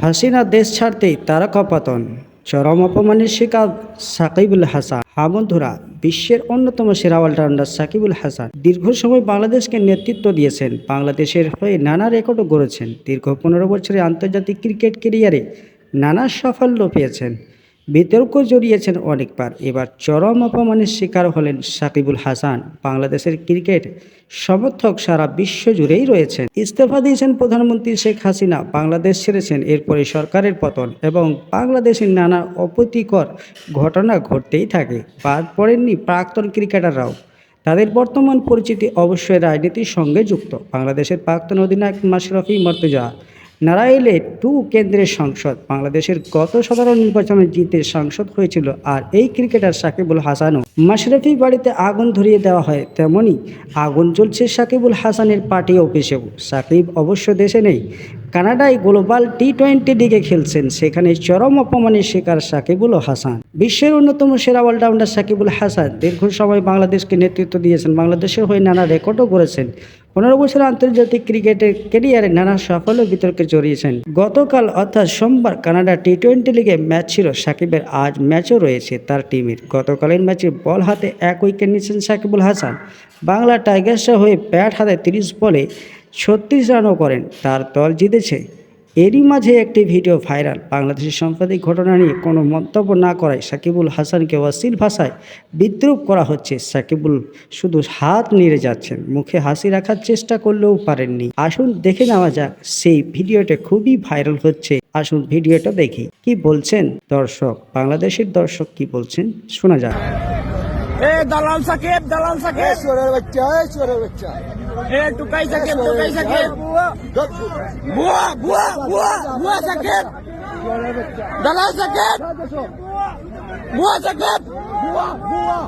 হাসিনা দেশ ছাড়তেই তারকা পতন, চরম অপমানের শিকার সাকিবুল হাসান। বন্ধুরা, বিশ্বের অন্যতম সেরা অলরাউন্ডার সাকিবুল হাসান দীর্ঘ সময় বাংলাদেশকে নেতৃত্ব দিয়েছেন, বাংলাদেশের হয়ে নানা রেকর্ডও গড়েছেন। দীর্ঘ 15 বছরের আন্তর্জাতিক ক্রিকেট ক্যারিয়ারে নানা সাফল্য পেয়েছেন, বিতর্ক জড়িয়েছেন অনেকবার। এবার চরম অপমানের শিকার হলেন সাকিবুল হাসান। বাংলাদেশের ক্রিকেট সমর্থক সারা বিশ্ব জুড়েই রয়েছেন। ইস্তফা দিয়েছেন প্রধানমন্ত্রী শেখ হাসিনা, বাংলাদেশ ছেড়েছেন, এরপরে সরকারের পতন এবং বাংলাদেশের নানা অপ্রীতিকর ঘটনা ঘটতেই থাকে। বাদ পড়েননি প্রাক্তন ক্রিকেটাররাও। তাদের বর্তমান পরিচিতি অবশ্যই রাজনীতির সঙ্গে যুক্ত। বাংলাদেশের প্রাক্তন অধিনায়ক মাশরাফি মর্তুজা নারাইলে 2 কেন্দ্রের সাংসদ, বাংলাদেশের গত সাধারণ নির্বাচনে জিতে সাংসদ হয়েছিল। আর এই ক্রিকেটার সাকিবুল হাসানও মাশরাফি বাড়িতে আগুন ধরিয়ে দেওয়া হয়, তেমনই আগুন জ্বলছে সাকিবুল হাসানের পার্টি অফিসেও। সাকিব অবশ্য দেশে নেই, কানাডায় গ্লোবাল টি-20 লিগে খেলছেন, সেখানে চরম অপমানের শিকার সাকিবুল হাসান। বিশ্বের অন্যতম সেরা অলরাউন্ডার সাকিবুল হাসান দীর্ঘ সময় বাংলাদেশকে নেতৃত্ব দিয়েছেন, বাংলাদেশের হয়ে নানা রেকর্ডও গড়েছেন। 15 বছর আন্তর্জাতিক ক্রিকেটের ক্যারিয়ারে নানা সাফল্য বিতর্কে জড়িয়েছেন। গতকাল অর্থাৎ সোমবার কানাডা টি-20 লিগে ম্যাচ ছিল সাকিবের, আজ ম্যাচও রয়েছে তার টিমের। গতকালের ম্যাচে বল হাতে 1 উইকেট নিয়েছেন সাকিবুল হাসান। বাংলা টাইগার্সের হয়ে ব্যাট হাতে 30 বলে 36 রানও করেন, তার দল জিতেছে। এরই মাঝে একটি ভিডিও ভাইরাল। বাংলাদেশের সাম্প্রতিক ঘটনা নিয়ে কোনো মন্তব্য না করায় সাকিবুল হাসানকে অশ্লীল ভাষায় বিদ্রূপ করা হচ্ছে। সাকিবুল শুধু হাত নেড়ে যাচ্ছেন, মুখে হাসি রাখার চেষ্টা করলেও পারেননি। আসুন দেখে নেওয়া যাক সেই ভিডিওটা, খুবই ভাইরাল হচ্ছে। আসুন ভিডিওটা দেখি কি বলছেন দর্শক, বাংলাদেশের দর্শক কি বলছেন শোনা যাক। দালাল সাকিব, দালাল সাকিব, চোরের বাচ্চা টুকাই সাকিব, টুকাই সাকিব, বুয়া বুয়া বুয়া বুয়া সাকিব, দালাল সাকিব, বুয়া সাকিব, বুয়া বুয়া।